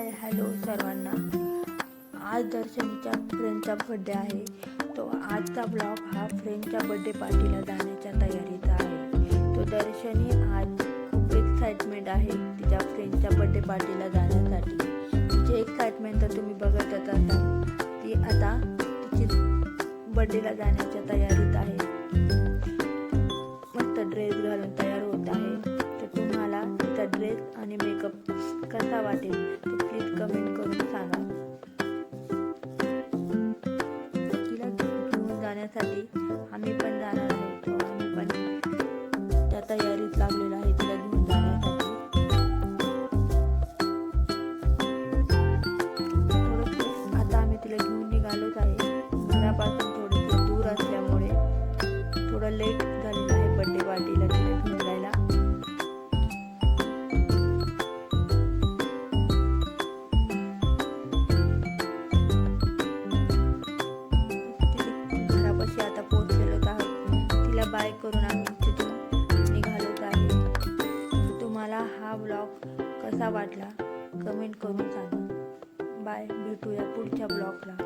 Hello सर्वांना। आज दर्शनीच्या फ्रेंडचा birthday आहे। तो आजचा ब्लॉग हा फ्रेंडच्या बर्थडे पार्टीला जाण्याच्या तयारीचा आहे। तो दर्शनी आज खूप एक्साइटमेंट आहे तिच्या फ्रेंडच्या बर्थडे पार्टीला जाण्यासाठी। तिची एक्साइटमेंट तर तुम्ही बघतच असाल। ती आता तिची बर्थडेला जाण्याच्या तयारीत आहे। मस्त ड्रेस घालून तयार होत आहे। तर तुम्हाला तिचा ड्रेस आणि मेकअप कसा वाटेल ते प्लीज कमेंट करून सांगा। तिला घेऊन जाण्यासाठी आम्ही पण जाणार आहोत। आम्ही पण त्या तयारीत लागलेलो आहे तिला घेऊन जाण्यासाठी। थोडंसं आता आम्ही तिला घेऊन निघालोच आहे। घरापासून थोडंसं दूर असल्यामुळे थोडं लेट झालेलं आहे बर्थडे पार्टीला तिला घेऊन जायला। घरापाशी आता पोहोचलेलोच आहोत। तिला बाय करून आम्ही तिथून निघालोच आहे। तुम्हाला हा ब्लॉग कसा वाटला कमेंट करून सांगा। बाय, भेटूया पुढच्या ब्लॉगला।